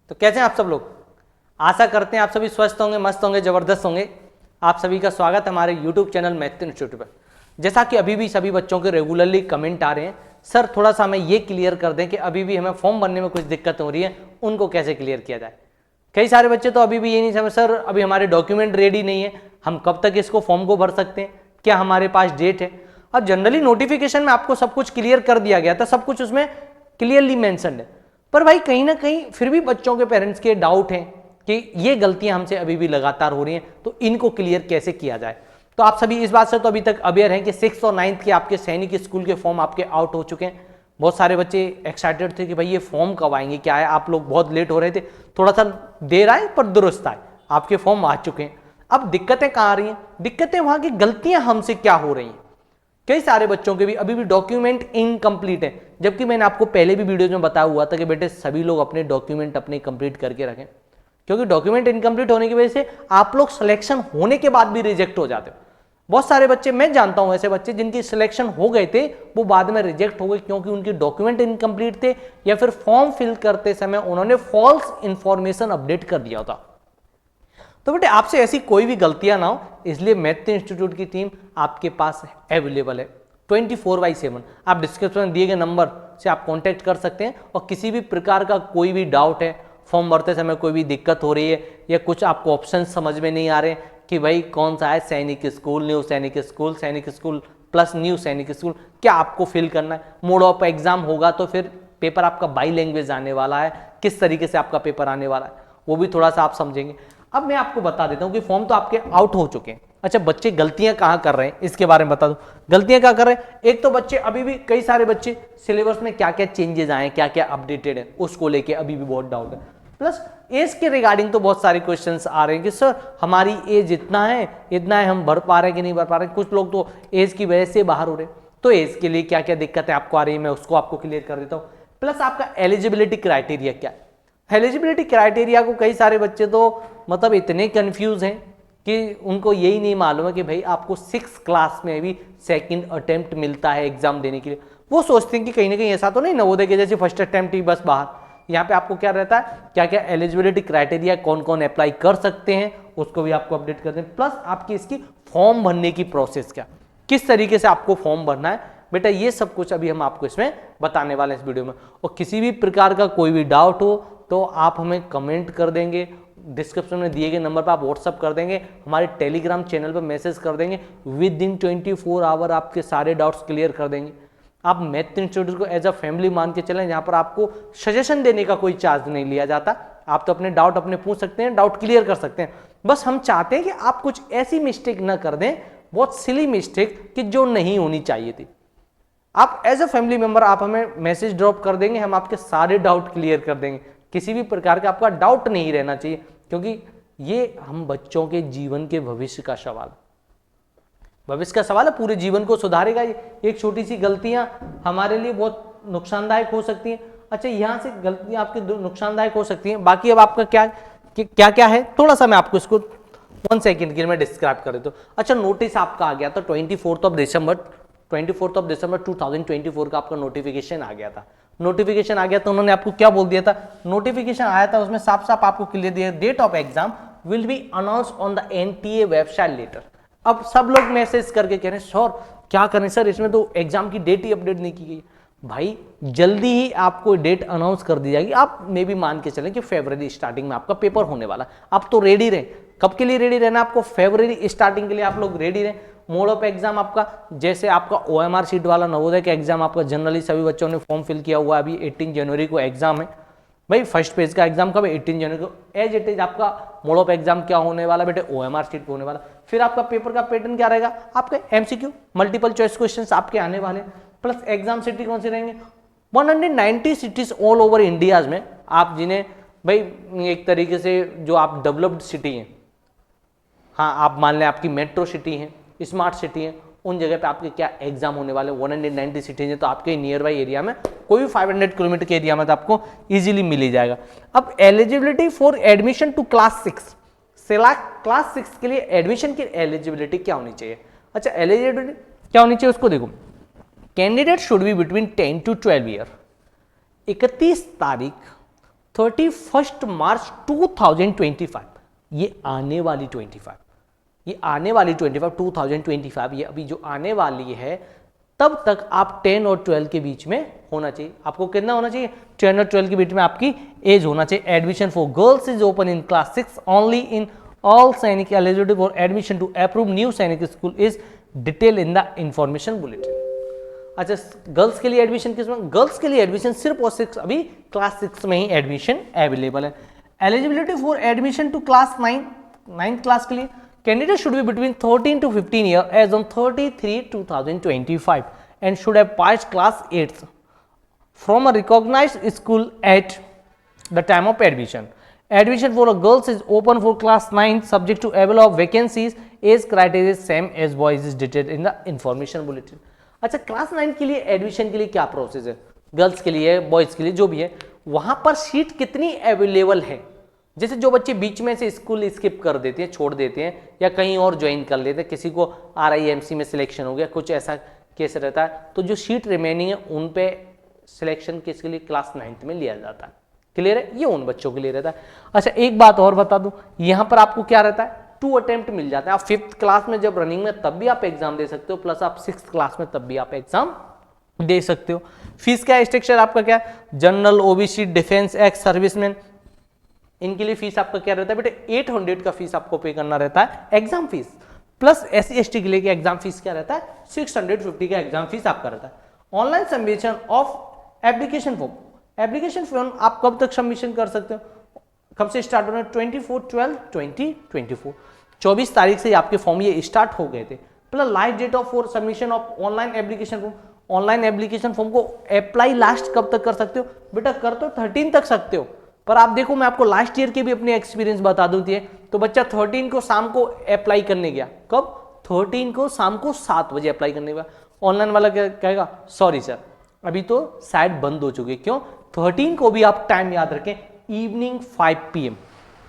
तो कैसे हैं आप सब लोग? आशा करते हैं आप सभी स्वस्थ होंगे, मस्त होंगे, जबरदस्त होंगे। आप सभी का स्वागत है हमारे YouTube चैनल मैथ इंस्टीट्यूट पर। जैसा कि अभी भी सभी बच्चों के रेगुलरली कमेंट आ रहे हैं, सर थोड़ा सा हमें ये क्लियर कर दें कि अभी भी हमें फॉर्म भरने में कुछ दिक्कत हो रही है, उनको कैसे क्लियर किया जाए। कई सारे बच्चे तो अभी भी ये नहीं समझ, सर अभी हमारे डॉक्यूमेंट रेडी नहीं है, हम कब तक इसको फॉर्म को भर सकते हैं, क्या हमारे पास डेट है। अब जनरली नोटिफिकेशन में आपको सब कुछ क्लियर कर दिया गया था, सब कुछ उसमें क्लियरली मेंशन्ड है, पर भाई कहीं ना कहीं फिर भी बच्चों के पेरेंट्स के डाउट हैं कि ये गलतियां हमसे अभी भी लगातार हो रही हैं, तो इनको क्लियर कैसे किया जाए। तो आप सभी इस बात से तो अभी तक अवेयर हैं कि 6th और 9th के आपके सैनिक स्कूल के फॉर्म आपके आउट हो चुके हैं। बहुत सारे बच्चे एक्साइटेड थे कि भाई ये फॉर्म कब आएंगे, क्या है, आप लोग बहुत लेट हो रहे थे, थोड़ा सा देर आए पर दुरुस्त आए, आपके फॉर्म आ चुके हैं। अब दिक्कतें कहाँ आ रही हैं? दिक्कतें वहां की गलतियां हमसे क्या हो रही हैं। कई सारे बच्चों के भी अभी भी डॉक्यूमेंट इनकम्प्लीट है, जबकि मैंने आपको पहले भी वीडियो में बताया हुआ था कि बेटे सभी लोग अपने डॉक्यूमेंट अपने कंप्लीट करके रखें, क्योंकि डॉक्यूमेंट इनकम्प्लीट होने की वजह से आप लोग सिलेक्शन होने के बाद भी रिजेक्ट हो जाते हो। बहुत सारे बच्चे, मैं जानता हूं ऐसे बच्चे जिनकी सिलेक्शन हो गए थे, वो बाद में रिजेक्ट हो गए क्योंकि उनके डॉक्यूमेंट इनकम्प्लीट थे या फिर फॉर्म फिल करते समय उन्होंने फॉल्स इंफॉर्मेशन अपडेट कर दिया था। तो बेटे आपसे ऐसी कोई भी गलतियां ना हो, इसलिए मैथ इंस्टीट्यूट की टीम आपके पास अवेलेबल है 24/7। आप डिस्क्रिप्शन में दिए गए नंबर से आप कांटेक्ट कर सकते हैं, और किसी भी प्रकार का कोई भी डाउट है, फॉर्म भरते समय कोई भी दिक्कत हो रही है या कुछ आपको ऑप्शन समझ में नहीं आ रहे कि भाई कौन सा है, सैनिक स्कूल, न्यू सैनिक स्कूल, सैनिक school plus new Sainik school, क्या आपको फिल करना है। मोड ऑफ एग्जाम होगा तो फिर पेपर आपका बाई लैंग्वेज आने वाला है, किस तरीके से आपका पेपर आने वाला है वो भी थोड़ा सा आप समझेंगे। अब मैं आपको बता देता हूं कि फॉर्म तो आपके आउट हो चुके हैं। अच्छा, बच्चे गलतियां कहां कर रहे हैं इसके बारे में बता दो। गलतियां क्या कर रहे हैं? एक तो बच्चे अभी भी, कई सारे बच्चे सिलेबस में क्या क्या चेंजेस आए, क्या क्या अपडेटेड है, उसको लेके अभी भी बहुत डाउट है। प्लस एज के रिगार्डिंग तो बहुत सारे क्वेश्चंस आ रहे हैं कि सर हमारी एज इतना है, हम भर पा रहे हैं कि नहीं भर पा रहे हैं। कुछ लोग तो एज की वजह से बाहर हो रहे हैं, तो एज के लिए क्या क्या दिक्कत है आपको आ रही है, मैं उसको आपको क्लियर कर देता हूँ। प्लस आपका एलिजिबिलिटी क्राइटेरिया क्या है। एलिजिबिलिटी क्राइटेरिया को कई सारे बच्चे तो मतलब इतने कंफ्यूज हैं कि उनको यही नहीं मालूम है कि भाई आपको 6th क्लास में भी सेकंड अटेम्प्ट मिलता है एग्जाम देने के लिए। वो सोचते हैं कि कहीं ना कहीं ऐसा तो नहीं नवोदय के जैसे फर्स्ट अटेम्प्ट ही बस बाहर। यहाँ पे आपको क्या रहता है, क्या क्या एलिजिबिलिटी क्राइटेरिया, कौन कौन अप्लाई कर सकते हैं, उसको भी आपको अपडेट कर दें। प्लस आपकी इसकी फॉर्म भरने की प्रोसेस क्या, किस तरीके से आपको फॉर्म भरना है, बेटा ये सब कुछ अभी हम आपको इसमें बताने वाले हैं इस वीडियो में। और किसी भी प्रकार का कोई भी डाउट हो तो आप हमें कमेंट कर देंगे, डिस्क्रिप्शन में दिए गए नंबर पर आप व्हाट्सअप कर देंगे, हमारे टेलीग्राम चैनल पर मैसेज कर देंगे, विद इन 24 आवर आपके सारे डाउट्स क्लियर कर देंगे। आप मैथ इंस्टीट्यूट को एज अ फैमिली मान के चलें, जहाँ पर आपको सजेशन देने का कोई चार्ज नहीं लिया जाता। आप तो अपने डाउट अपने पूछ सकते हैं, डाउट क्लियर कर सकते हैं। बस हम चाहते हैं कि आप कुछ ऐसी मिस्टेक न कर दें, बहुत सिली मिस्टेक कि जो नहीं होनी चाहिए थी। आप एज अ फैमिली मेंबर आप हमें मैसेज ड्रॉप कर देंगे, हम आपके सारे डाउट क्लियर कर देंगे। किसी भी प्रकार का आपका डाउट नहीं रहना चाहिए, क्योंकि ये हम बच्चों के जीवन के भविष्य का सवाल है, पूरे जीवन को सुधारेगा। एक छोटी सी गलतियां हमारे लिए बहुत नुकसानदायक हो सकती हैं। अच्छा, यहां से गलतियां आपके नुकसानदायक हो सकती हैं। बाकी अब आपका क्या क्या है, थोड़ा सा मैं आपको इसको 1 सेकेंड के लिए मैं डिस्क्राइब कर देता हूँ। अच्छा, नोटिस आपका आ गया था 24 दिसंबर 2024 का आपका नोटिफिकेशन आ गया था। नोटिफिकेशन आ गया तो उन्होंने आपको क्या बोल दिया था, नोटिफिकेशन आया था उसमें साफ साफ आपको क्लियर दिया, date of exam will be announce on the NTA website later. अब सब लोग मैसेज करके कह रहे हैं सर क्या करें सर, इसमें तो एग्जाम की डेट ही अपडेट नहीं की गई। भाई जल्दी ही आपको डेट अनाउंस कर दी जाएगी। आप मे भी मान के चलें कि फरवरी स्टार्टिंग में आपका पेपर होने वाला। आप तो रेडी रहें। कब के लिए रेडी रहना आपको? फरवरी स्टार्टिंग के लिए आप लोग रेडी रहें। मोड ऑफ एग्जाम आपका, जैसे आपका OMR शीट वाला नवोदय का एग्जाम आपका जनरली सभी बच्चों ने फॉर्म फिल किया हुआ है। अभी 18 जनवरी को एग्जाम है भाई। फर्स्ट पेज का एग्जाम कब है? 18 जनवरी को। एज इट इज आपका मोड ऑफ एग्जाम क्या होने वाला बेटे? OMR शीट पे होने वाला। फिर आपका पेपर का पैटर्न क्या रहेगा? आपके MCQ मल्टीपल चॉइस क्वेश्चंस आपके आने वाले। प्लस एग्जाम सिटी कौन से रहेंगे? 190 सिटीज ऑल ओवर इंडिया में, आप जिन्हें भाई एक तरीके से जो आप डेवलप्ड सिटी हैं, हाँ आप मान लें आपकी मेट्रो सिटी है, स्मार्ट सिटी है, उन जगह पे आपके क्या एग्जाम होने वाले 190 सिटीज है। तो आपके नियर बाई एरिया में कोई भी 500 किलोमीटर के एरिया में तो आपको इजीली मिल ही जाएगा। अब eligibility for admission to class 6, class 6 के लिए एडमिशन की एलिजिबिलिटी क्या होनी चाहिए? अच्छा, एलिजिबिलिटी क्या होनी चाहिए उसको देखो। Candidate should be between 10 to 12 year. 31 तारीख 31 मार्च 2025, ये आने वाली 25, ये आने वाली 2025 ये अभी जो आने वाली है, तब तक आप 10 और 12 के बीच में होना चाहिए। आपको कितना होना चाहिए? 10 और 12 के बीच में आपकी एज होना चाहिए। Admission for girls is open in class 6 only in all Sainik eligibility for admission to approve new Sainik school is detail in the information bulletin. अच्छा, गर्ल्स के लिए एडमिशन किसमें? गर्ल्स के लिए एडमिशन सिर्फ और सिर्फ अभी क्लास 6 में ही एडमिशन अवेलेबल है। Eligibility for admission to class 9 class के लिए candidate should be between 13 to 15 year age on 30/3/2025 and should have passed class 8 from a recognized school at the time of admission. Admission for a girls is open for class 9 subject to available of vacancies. Age criteria is same as boys is detailed in the information bulletin. अच्छा, class 9 के लिए admission के लिए क्या process है? Girls के लिए, boys के लिए, जो भी है, वहां पर सीट कितनी अवेलेबल है? जैसे जो बच्चे बीच में से स्कूल स्किप कर देते हैं, छोड़ देते हैं, या कहीं और ज्वाइन कर लेते हैं, किसी को RIMC में सिलेक्शन हो गया, कुछ ऐसा केस रहता है, तो जो सीट रिमेनिंग है उन पे सिलेक्शन किसके लिए? क्लास 9 में लिया जाता है। क्लियर है? ये उन बच्चों के लिए रहता है। अच्छा, एक बात और बता दूं, यहां पर आपको क्या रहता है? 2 अटेम्प्ट मिल जाता है। आप 5th क्लास में जब रनिंग में, तब भी आप एग्जाम दे सकते हो, प्लस आप 6th क्लास में तब भी आप एग्जाम दे सकते हो। फीस क्या स्ट्रक्चर आपका क्या है? General, OBC, defence, ex serviceman, इनके लिए फीस आपका क्या रहता है बेटे? 800 का फीस आपको पे करना रहता है exam fees, plus SC ST के लिए एग्जाम फीस क्या रहता है? 650 का एग्जाम फीस आपका रहता है। Online submission of application form, application form आप कब तक सबमिशन कर सकते हो? कब से स्टार्ट होना है? 24/12/2024, 24 तारीख से आपके फॉर्म ये स्टार्ट हो गए थे। Plus last date of for submission of online application form, online application form को अप्लाई लास्ट कब तक कर सकते हो बेटा? कर तो 13 तक सकते हो, पर आप देखो, मैं आपको लास्ट ईयर के भी अपने एक्सपीरियंस बता दूं, तो बच्चा 13 को शाम को अप्लाई करने गया। कब? 13 को शाम को 7 बजे अप्लाई करने गया। ऑनलाइन वाला क्या कहेगा? सॉरी सर, अभी तो साइट बंद हो चुकी है। क्यों? 13 को भी आप टाइम याद रखें, इवनिंग 5 PM,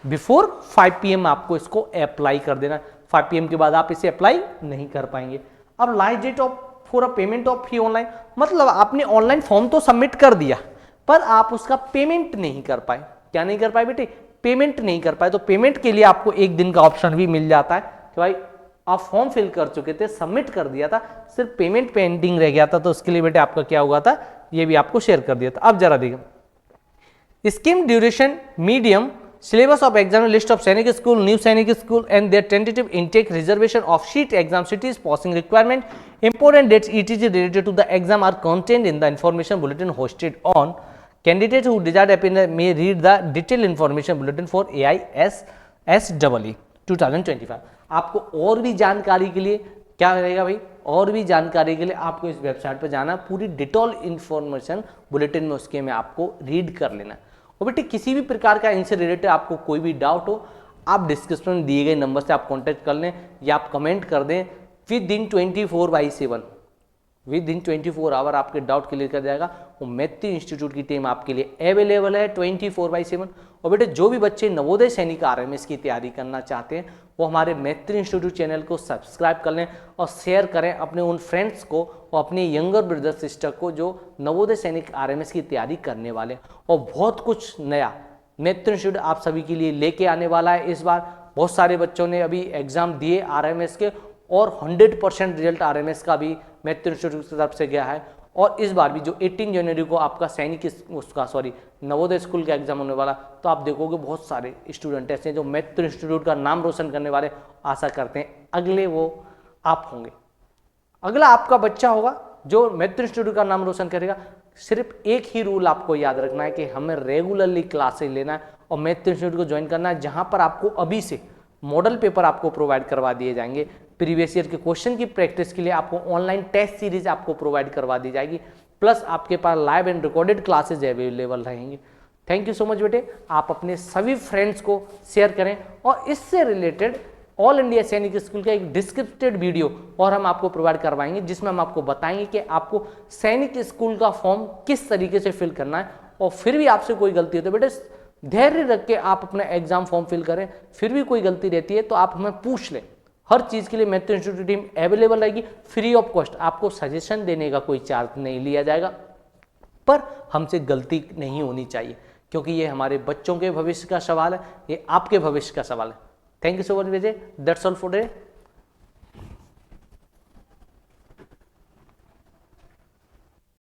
बिफोर 5 PM आपको इसको अप्लाई कर देना। 5 PM के बाद आप इसे अप्लाई नहीं कर पाएंगे। अब last date of for a payment of fee online, मतलब आपने ऑनलाइन फॉर्म तो सबमिट कर दिया, पर आप उसका पेमेंट नहीं कर पाए। क्या नहीं कर पाए बेटे? पेमेंट नहीं कर पाए। तो पेमेंट के लिए आपको 1 दिन का ऑप्शन भी मिल जाता है कि भाई आप फॉर्म फिल कर चुके थे, सबमिट कर दिया था, सिर्फ पेमेंट पेंडिंग रह गया था, तो उसके लिए बेटे आपका क्या हुआ था? ये भी आपको शेयर कर दिया था। अब जरा देखिए, scheme duration, medium, syllabus of exam, list of सैनिक school, new Sainik school and their tentative intake, reservation of seat, exam cities, passing requirement, important dates etc related to the exam are contained in the information bulletin hosted on. Candidates who desire appear may read the detailed information bulletin for AISSEE 2025। आपको और भी जानकारी के लिए क्या रहेगा भाई? और भी जानकारी के लिए आपको इस वेबसाइट पर जाना, पूरी डिटेल इंफॉर्मेशन बुलेटिन में उसके में आपको रीड कर लेना। और बेटे किसी भी प्रकार का इनसे रिलेटेड आपको कोई भी डाउट हो, आप डिस्क्रिप्शन में दिए गए नंबर से आप कांटेक्ट कर लें या आप कमेंट कर दें। विदिन 24/7, विदिन 24 आवर आपके डाउट क्लियर कर जाएगा। वो मैत्री इंस्टीट्यूट की टीम आपके लिए अवेलेबल है 24/7। और बेटे जो भी बच्चे नवोदय सैनिक RMS की तैयारी करना चाहते हैं, वो हमारे मैत्री इंस्टीट्यूट चैनल को सब्सक्राइब कर लें और शेयर करें अपने उन फ्रेंड्स को और अपने यंगर ब्रदर सिस्टर को जो नवोदय सैनिक RMS की तैयारी करने वाले। और बहुत कुछ नया मैत्री इंस्टीट्यूट आप सभी के लिए लेके आने वाला है। इस बार बहुत सारे बच्चों ने अभी एग्जाम दिए RMS के, और 100% रिजल्ट RMS का भी मैत्री इंस्टीट्यूट की तरफ से गया है। और इस बार भी जो 18 जनवरी को आपका सैनिक उसका नवोदय स्कूल का एग्जाम होने वाला, तो आप देखोगे बहुत सारे स्टूडेंट ऐसे हैं जो मैत्री इंस्टीट्यूट का नाम रोशन करने वाले। आशा करते हैं अगले वो आप होंगे, अगला आपका बच्चा होगा जो मैत्री इंस्टीट्यूट का नाम रोशन करेगा। सिर्फ एक ही रूल आपको याद रखना है कि हमें रेगुलरली क्लासेस लेना है और मैत्री इंस्टीट्यूट को ज्वाइन करना है, जहां पर आपको अभी से मॉडल पेपर आपको प्रोवाइड करवा दिए जाएंगे। प्रीवियस ईयर के क्वेश्चन की प्रैक्टिस के लिए आपको ऑनलाइन टेस्ट सीरीज आपको प्रोवाइड करवा दी जाएगी, प्लस आपके पास live and recorded classes available रहेंगी। थैंक यू सो मच बेटे। आप अपने सभी फ्रेंड्स को शेयर करें और इससे रिलेटेड ऑल इंडिया सैनिक स्कूल का एक डिस्क्रिप्टेड वीडियो और हम आपको प्रोवाइड करवाएंगे, जिसमें हम आपको बताएंगे कि आपको सैनिक स्कूल का फॉर्म किस तरीके से फिल करना है। और फिर भी आपसे कोई गलती हो तो बेटे धैर्य रख के आप अपना एग्जाम फॉर्म फिल करें। फिर भी कोई गलती रहती है तो आप हमें पूछ लें। हर चीज़ के लिए मैत्री इंस्टीट्यूट टीम अवेलेबल रहेगी, फ्री ऑफ कॉस्ट। आपको सजेशन देने का कोई चार्ज नहीं लिया जाएगा, पर हमसे गलती नहीं होनी चाहिए, क्योंकि ये हमारे बच्चों के भविष्य का सवाल है, ये आपके भविष्य का सवाल है। Thank you so much Vijay, that's all for today.